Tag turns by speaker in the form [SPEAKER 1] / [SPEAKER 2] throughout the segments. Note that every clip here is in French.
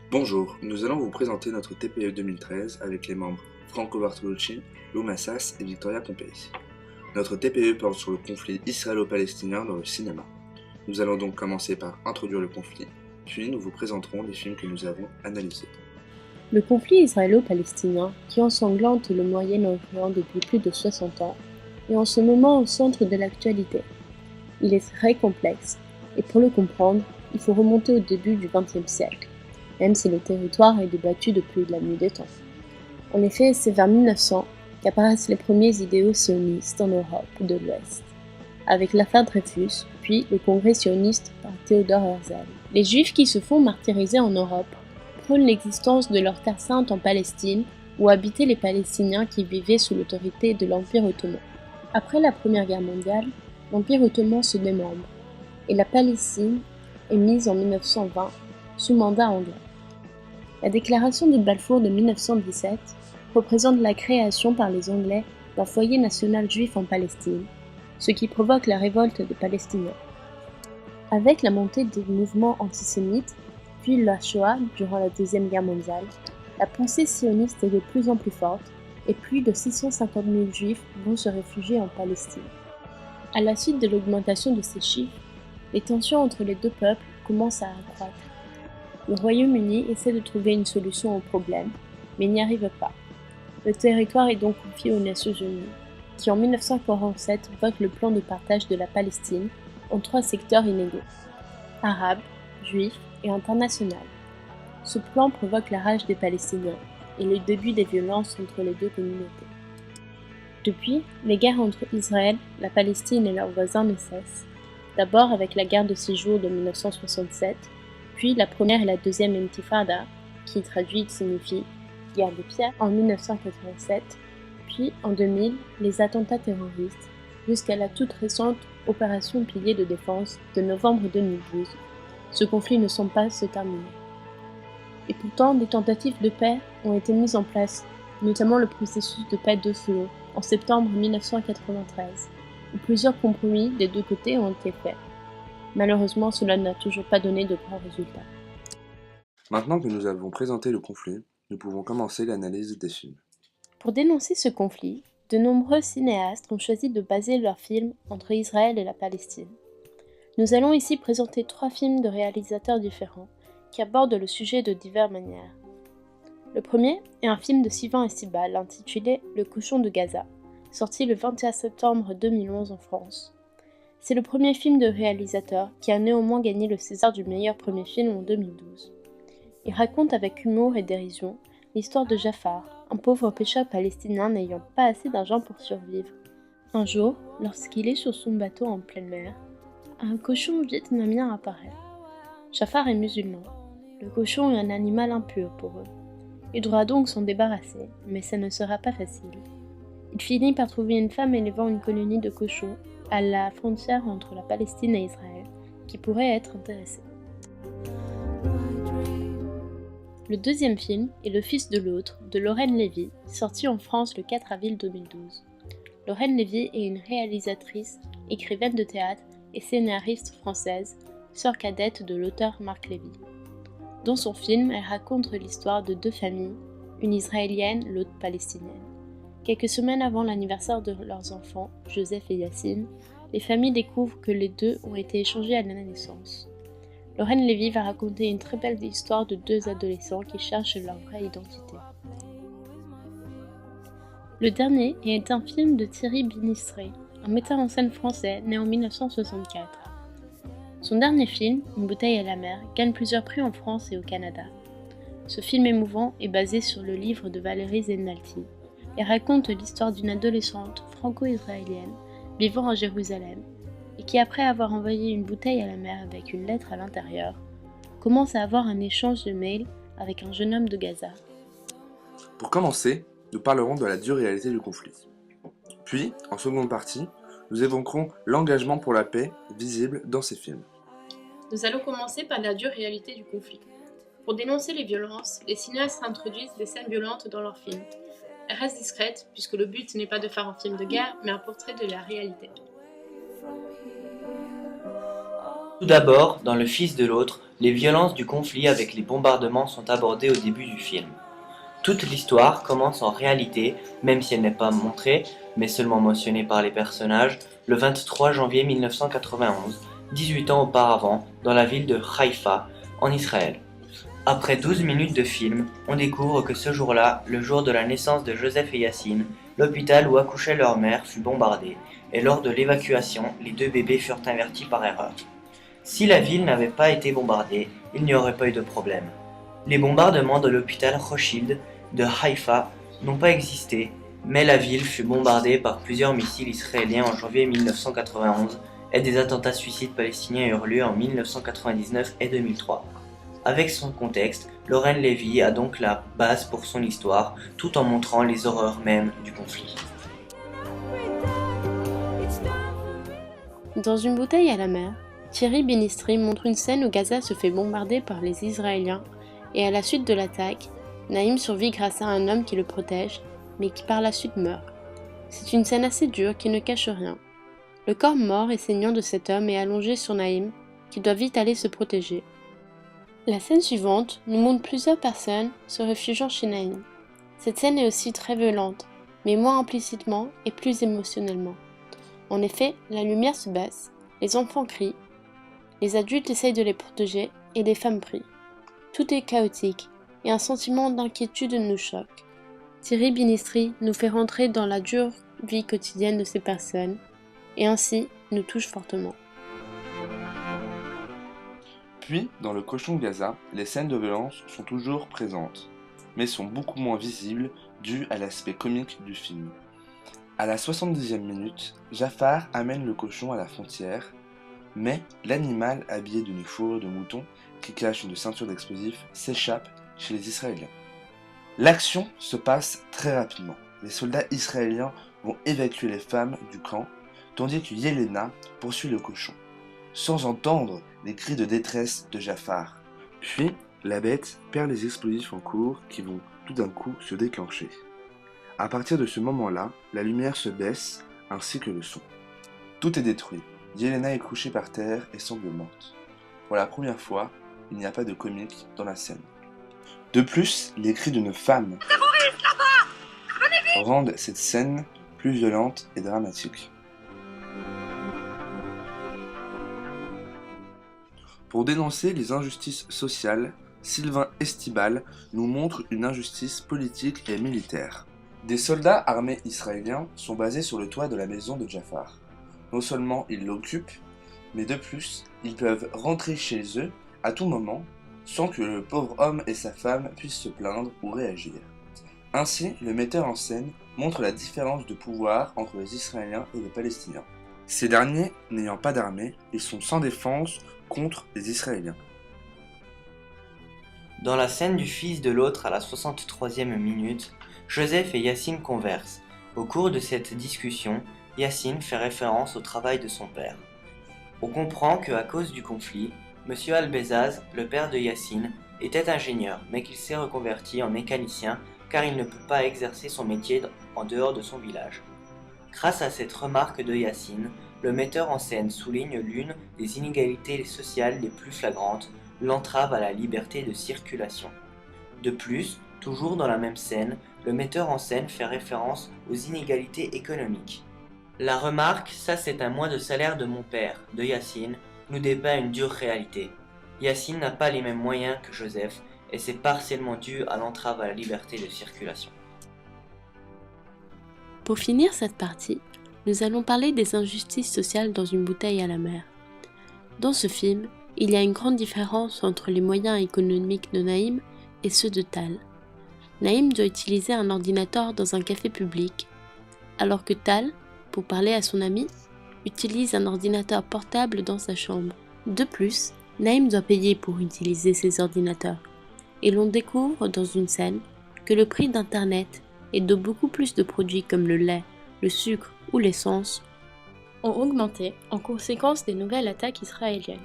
[SPEAKER 1] Bonjour, nous allons vous présenter notre TPE 2013 avec les membres Franco Bartolucci, Lou Massas et Victoria Pompei. Notre TPE porte sur le conflit israélo-palestinien dans le cinéma. Nous allons donc commencer par introduire le conflit, puis nous vous présenterons les films que nous avons analysés.
[SPEAKER 2] Le conflit israélo-palestinien, qui ensanglante le Moyen-Orient depuis plus de 60 ans, est en ce moment au centre de l'actualité. Il est très complexe, et pour le comprendre, il faut remonter au début du XXe siècle, même si le territoire est débattu depuis la nuit des temps. En effet, c'est vers 1900 qu'apparaissent les premiers idéaux sionistes en Europe de l'Ouest, avec l'affaire Dreyfus, puis le congrès sioniste par Theodor Herzl. Les Juifs qui se font martyriser en Europe prônent l'existence de leur terre sainte en Palestine, où habitaient les Palestiniens qui vivaient sous l'autorité de l'Empire ottoman. Après la Première Guerre mondiale, l'Empire ottoman se démembre, et la Palestine est mise en 1920 sous mandat anglais. La déclaration de Balfour de 1917 représente la création par les Anglais d'un foyer national juif en Palestine, ce qui provoque la révolte des Palestiniens. Avec la montée des mouvements antisémites, puis la Shoah durant la Deuxième Guerre mondiale, la pensée sioniste est de plus en plus forte et plus de 650 000 Juifs vont se réfugier en Palestine. À la suite de l'augmentation de ces chiffres, les tensions entre les deux peuples commencent à accroître. Le Royaume-Uni essaie de trouver une solution au problème, mais n'y arrive pas. Le territoire est donc confié aux Nations Unies, qui en 1947 votent le plan de partage de la Palestine en 3 secteurs inégaux: arabes, juifs et international. Ce plan provoque la rage des Palestiniens et le début des violences entre les deux communautés. Depuis, les guerres entre Israël, la Palestine et leurs voisins ne cessent, d'abord avec la guerre de 6 jours de 1967, puis la première et la deuxième intifada, qui traduite signifie guerre des pierres, en 1987, puis en 2000, les attentats terroristes, jusqu'à la toute récente opération Pilier de défense de novembre 2012. Ce conflit ne semble pas se terminer. Et pourtant, des tentatives de paix ont été mises en place, notamment le processus de paix d'Oslo en septembre 1993, où plusieurs compromis des deux côtés ont été faits. Malheureusement, cela n'a toujours pas donné de grands résultats.
[SPEAKER 1] Maintenant que nous avons présenté le conflit, nous pouvons commencer l'analyse des films.
[SPEAKER 2] Pour dénoncer ce conflit, de nombreux cinéastes ont choisi de baser leurs films entre Israël et la Palestine. Nous allons ici présenter 3 films de réalisateurs différents qui abordent le sujet de diverses manières. Le premier est un film de Sivan Estibal intitulé Le cochon de Gaza, sorti le 21 septembre 2011 en France. C'est le premier film de réalisateur qui a néanmoins gagné le César du meilleur premier film en 2012. Il raconte avec humour et dérision l'histoire de Jafar, un pauvre pêcheur palestinien n'ayant pas assez d'argent pour survivre. Un jour, lorsqu'il est sur son bateau en pleine mer, un cochon vietnamien apparaît. Jafar est musulman. Le cochon est un animal impur pour eux. Il devra donc s'en débarrasser, mais ça ne sera pas facile. Il finit par trouver une femme élevant une colonie de cochons à la frontière entre la Palestine et Israël, qui pourrait être intéressée. Le deuxième film est Le fils de l'autre de Lorraine Lévy, sorti en France le 4 avril 2012. Lorraine Lévy est une réalisatrice, écrivaine de théâtre et scénariste française, sœur cadette de l'auteur Marc Lévy. Dans son film, elle raconte l'histoire de 2 familles, une israélienne, l'autre palestinienne. Quelques semaines avant l'anniversaire de leurs enfants, Joseph et Yacine, les familles découvrent que les 2 ont été échangés à la naissance. Lorraine Lévy va raconter une très belle histoire de 2 adolescents qui cherchent leur vraie identité. Le dernier est un film de Thierry Binistré, un metteur en scène français né en 1964. Son dernier film, Une bouteille à la mer, gagne plusieurs prix en France et au Canada. Ce film émouvant est basé sur le livre de Valérie Zenalti et raconte l'histoire d'une adolescente franco-israélienne vivant à Jérusalem et qui, après avoir envoyé une bouteille à la mer avec une lettre à l'intérieur, commence à avoir un échange de mails avec un jeune homme de Gaza.
[SPEAKER 1] Pour commencer, nous parlerons de la dure réalité du conflit. Puis, en seconde partie, nous évoquerons l'engagement pour la paix visible dans ces films.
[SPEAKER 2] Nous allons commencer par la dure réalité du conflit. Pour dénoncer les violences, les cinéastes introduisent des scènes violentes dans leurs films. Elles restent discrètes, puisque le but n'est pas de faire un film de guerre, mais un portrait de la réalité.
[SPEAKER 3] Tout d'abord, dans Le fils de l'autre, Les violences du conflit avec les bombardements sont abordées au début du film. Toute l'histoire commence en réalité, même si elle n'est pas montrée, mais seulement mentionnée par les personnages, le 23 janvier 1991, 18 ans auparavant, dans la ville de Haïfa, en Israël. Après 12 minutes de film, on découvre que ce jour-là, le jour de la naissance de Joseph et Yacine, l'hôpital où accouchait leur mère fut bombardé, et lors de l'évacuation, les deux bébés furent invertis par erreur. Si la ville n'avait pas été bombardée, il n'y aurait pas eu de problème. Les bombardements de l'hôpital Rothschild de Haïfa n'ont pas existé, mais la ville fut bombardée par plusieurs missiles israéliens en janvier 1991 et des attentats suicides palestiniens eurent lieu en 1999 et 2003. Avec son contexte, Lorraine Lévy a donc la base pour son histoire, tout en montrant les horreurs mêmes du conflit.
[SPEAKER 2] Dans une bouteille à la mer, Thierry Binistri montre une scène où Gaza se fait bombarder par les Israéliens et à la suite de l'attaque, Naïm survit grâce à un homme qui le protège, mais qui par la suite meurt. C'est une scène assez dure qui ne cache rien. Le corps mort et saignant de cet homme est allongé sur Naïm, qui doit vite aller se protéger. La scène suivante nous montre plusieurs personnes se réfugiant chez Naïm. Cette scène est aussi très violente, mais moins implicitement et plus émotionnellement. En effet, la lumière se baisse, les enfants crient, les adultes essayent de les protéger et des femmes prient. Tout est chaotique et un sentiment d'inquiétude nous choque. Thierry Binistri nous fait rentrer dans la dure vie quotidienne de ces personnes et ainsi nous touche fortement.
[SPEAKER 1] Puis, dans Le Cochon de Gaza, les scènes de violence sont toujours présentes, mais sont beaucoup moins visibles dû à l'aspect comique du film. À la 70e minute, Jafar amène le cochon à la frontière, mais l'animal habillé d'une fourrure de mouton qui cache une ceinture d'explosifs s'échappe chez les Israéliens. L'action se passe très rapidement. Les soldats israéliens vont évacuer les femmes du camp, tandis que Yelena poursuit le cochon, sans entendre les cris de détresse de Jafar. Puis, la bête perd les explosifs en cours qui vont tout d'un coup se déclencher. À partir de ce moment-là, la lumière se baisse ainsi que le son. Tout est détruit. Yelena est couchée par terre et semble morte. Pour la première fois, il n'y a pas de comique dans la scène. De plus, les cris d'une femme rendent cette scène plus violente et dramatique. Pour dénoncer les injustices sociales, Sylvain Estibal nous montre une injustice politique et militaire. Des soldats armés israéliens sont basés sur le toit de la maison de Jafar. Non seulement ils l'occupent, mais de plus, ils peuvent rentrer chez eux à tout moment sans que le pauvre homme et sa femme puissent se plaindre ou réagir. Ainsi, le metteur en scène montre la différence de pouvoir entre les Israéliens et les Palestiniens. Ces derniers, n'ayant pas d'armée, ils sont sans défense contre les Israéliens.
[SPEAKER 3] Dans la scène du fils de l'autre à la 63e minute, Joseph et Yacine conversent. Au cours de cette discussion, Yacine fait référence au travail de son père. On comprend qu'à cause du conflit, M. Albezaz, le père de Yacine, était ingénieur, mais qu'il s'est reconverti en mécanicien car il ne peut pas exercer son métier en dehors de son village. Grâce à cette remarque de Yacine, le metteur en scène souligne l'une des inégalités sociales les plus flagrantes, l'entrave à la liberté de circulation. De plus, toujours dans la même scène, le metteur en scène fait référence aux inégalités économiques. La remarque « ça c'est un mois de salaire de mon père » de Yacine nous dépeint une dure réalité. Yacine n'a pas les mêmes moyens que Joseph et c'est partiellement dû à l'entrave à la liberté de circulation.
[SPEAKER 2] Pour finir cette partie, nous allons parler des injustices sociales dans une bouteille à la mer. Dans ce film, il y a une grande différence entre les moyens économiques de Naïm et ceux de Tal. Naïm doit utiliser un ordinateur dans un café public, alors que Tal, pour parler à son ami, utilise un ordinateur portable dans sa chambre. De plus, Naïm doit payer pour utiliser ses ordinateurs, et l'on découvre dans une scène que le prix d'Internet et de beaucoup plus de produits comme le lait, le sucre ou l'essence ont augmenté en conséquence des nouvelles attaques israéliennes.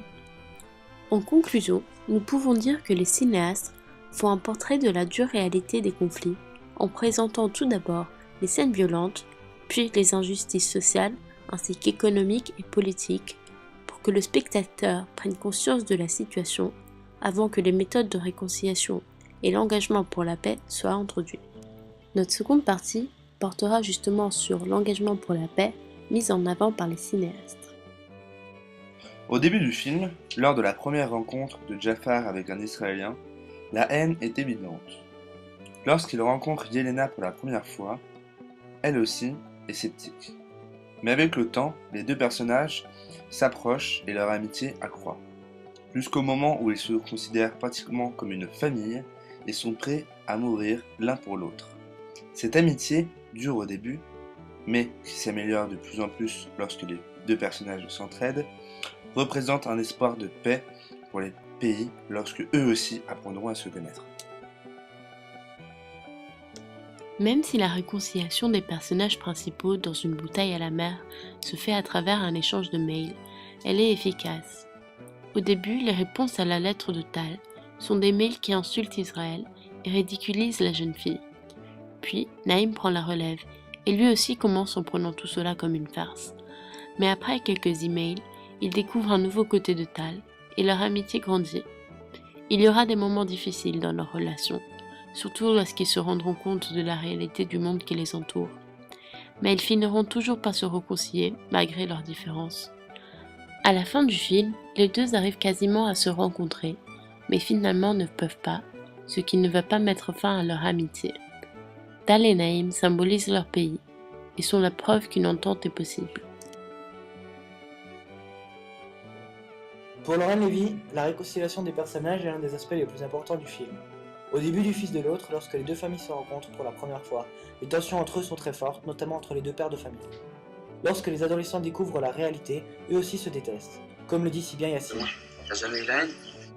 [SPEAKER 2] En conclusion, nous pouvons dire que les cinéastes font un portrait de la dure réalité des conflits en présentant tout d'abord les scènes violentes, puis les injustices sociales ainsi qu'économiques et politiques pour que le spectateur prenne conscience de la situation avant que les méthodes de réconciliation et l'engagement pour la paix soient introduits. Notre seconde partie portera justement sur l'engagement pour la paix mis en avant par les cinéastes.
[SPEAKER 1] Au début du film, lors de la première rencontre de Jafar avec un Israélien, la haine est évidente. Lorsqu'il rencontre Yelena pour la première fois, elle aussi est sceptique. Mais avec le temps, les deux personnages s'approchent et leur amitié accroît. Jusqu'au moment où ils se considèrent pratiquement comme une famille et sont prêts à mourir l'un pour l'autre. Cette amitié dure au début, mais qui s'améliore de plus en plus lorsque les deux personnages s'entraident, représente un espoir de paix pour les pays lorsque eux aussi apprendront à se connaître.
[SPEAKER 2] Même si la réconciliation des personnages principaux dans une bouteille à la mer se fait à travers un échange de mails, elle est efficace. Au début, les réponses à la lettre de Tal sont des mails qui insultent Israël et ridiculisent la jeune fille. Puis, Naïm prend la relève et lui aussi commence en prenant tout cela comme une farce. Mais après quelques emails, il découvre un nouveau côté de Tal et leur amitié grandit. Il y aura des moments difficiles dans leur relation, surtout lorsqu'ils se rendront compte de la réalité du monde qui les entoure. Mais ils finiront toujours par se réconcilier malgré leurs différences. À la fin du film, les deux arrivent quasiment à se rencontrer, mais finalement ne peuvent pas, ce qui ne va pas mettre fin à leur amitié. Tal et Naïm symbolisent leur pays et sont la preuve qu'une entente est possible.
[SPEAKER 3] Pour Laurent Lévy, la réconciliation des personnages est l'un des aspects les plus importants du film. Au début du Fils de l'autre, lorsque les deux familles se rencontrent pour la première fois, les tensions entre eux sont très fortes, notamment entre les deux pères de famille. Lorsque les adolescents découvrent la réalité, eux aussi se détestent, comme le dit si bien Yassine.
[SPEAKER 1] T'as jamais eu la haine ?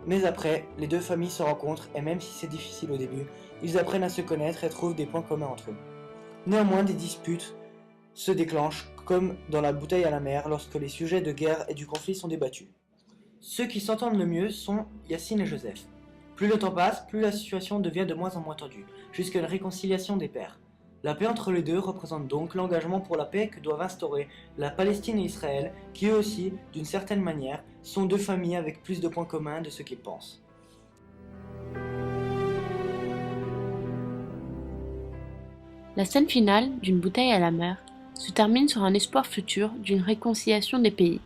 [SPEAKER 3] Mais après, les deux familles se rencontrent et même si c'est difficile au début, ils apprennent à se connaître et trouvent des points communs entre eux. Néanmoins, des disputes se déclenchent, comme dans la bouteille à la mer, lorsque les sujets de guerre et du conflit sont débattus. Ceux qui s'entendent le mieux sont Yassine et Joseph. Plus le temps passe, plus la situation devient de moins en moins tendue, jusqu'à une réconciliation des pères. La paix entre les deux représente donc l'engagement pour la paix que doivent instaurer la Palestine et Israël, qui eux aussi, d'une certaine manière, sont deux familles avec plus de points communs de ce qu'ils pensent.
[SPEAKER 2] La scène finale d'une bouteille à la mer se termine sur un espoir futur d'une réconciliation des pays.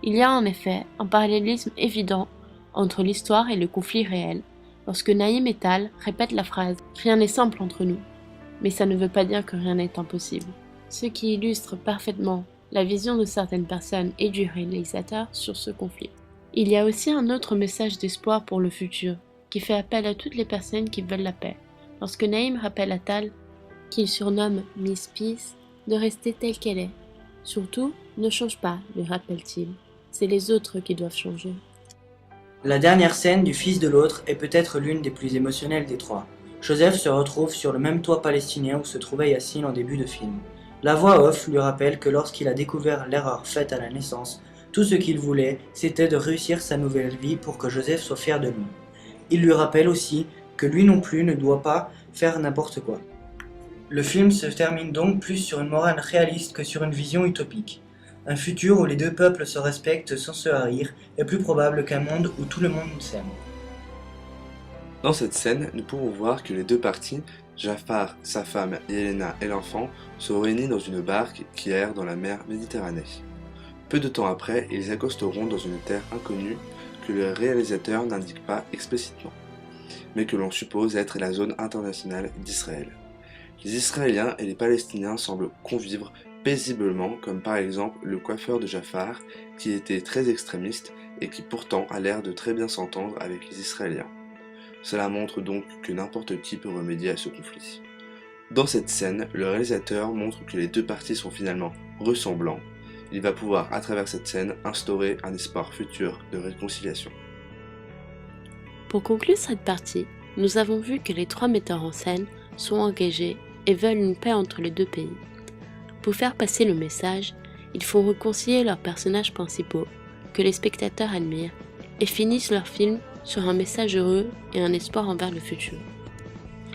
[SPEAKER 2] Il y a en effet un parallélisme évident entre l'histoire et le conflit réel, lorsque Naïm et Tal répètent la phrase « Rien n'est simple entre nous », mais ça ne veut pas dire que rien n'est impossible. Ce qui illustre parfaitement la vision de certaines personnes et du réalisateur sur ce conflit. Il y a aussi un autre message d'espoir pour le futur, qui fait appel à toutes les personnes qui veulent la paix. Lorsque Naïm rappelle à Tal, qu'il surnomme Miss Peace, de rester telle qu'elle est. Surtout, ne change pas, lui rappelle-t-il. C'est les autres qui doivent changer.
[SPEAKER 3] La dernière scène du Fils de l'autre est peut-être l'une des plus émotionnelles des trois. Joseph se retrouve sur le même toit palestinien où se trouvait Yassine en début de film. La voix off lui rappelle que lorsqu'il a découvert l'erreur faite à la naissance, tout ce qu'il voulait, c'était de réussir sa nouvelle vie pour que Joseph soit fier de lui. Il lui rappelle aussi que lui non plus ne doit pas faire n'importe quoi. Le film se termine donc plus sur une morale réaliste que sur une vision utopique. Un futur où les deux peuples se respectent sans se haïr est plus probable qu'un monde où tout le monde s'aime.
[SPEAKER 1] Dans cette scène, nous pouvons voir que les deux parties, Jafar, sa femme, Yelena et l'enfant, sont réunis dans une barque qui erre dans la mer Méditerranée. Peu de temps après, ils accosteront dans une terre inconnue que le réalisateur n'indique pas explicitement, mais que l'on suppose être la zone internationale d'Israël. Les Israéliens et les Palestiniens semblent convivre paisiblement, comme par exemple le coiffeur de Jafar, qui était très extrémiste et qui pourtant a l'air de très bien s'entendre avec les Israéliens. Cela montre donc que n'importe qui peut remédier à ce conflit. Dans cette scène, le réalisateur montre que les deux parties sont finalement ressemblants. Il va pouvoir, à travers cette scène, instaurer un espoir futur de réconciliation.
[SPEAKER 2] Pour conclure cette partie, nous avons vu que les trois metteurs en scène sont engagés et veulent une paix entre les deux pays. Pour faire passer le message, ils font réconcilier leurs personnages principaux, que les spectateurs admirent, et finissent leur film sur un message heureux et un espoir envers le futur.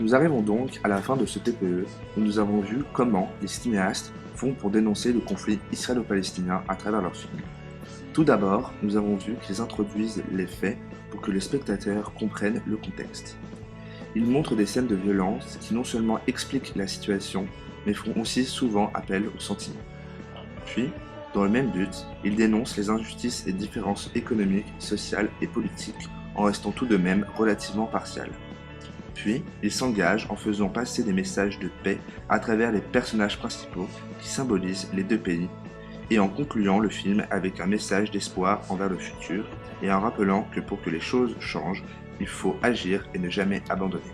[SPEAKER 1] Nous arrivons donc à la fin de ce TPE où nous avons vu comment les cinéastes font pour dénoncer le conflit israélo-palestinien à travers leurs films. Tout d'abord, nous avons vu qu'ils introduisent les faits pour pour que le spectateur comprenne le contexte. Il montre des scènes de violence qui non seulement expliquent la situation, mais font aussi souvent appel aux sentiments. Puis, dans le même but, il dénonce les injustices et différences économiques, sociales et politiques, en restant tout de même relativement partial. Puis, il s'engage en faisant passer des messages de paix à travers les personnages principaux qui symbolisent les deux pays, et en concluant le film avec un message d'espoir envers le futur, et en rappelant que pour que les choses changent, il faut agir et ne jamais abandonner.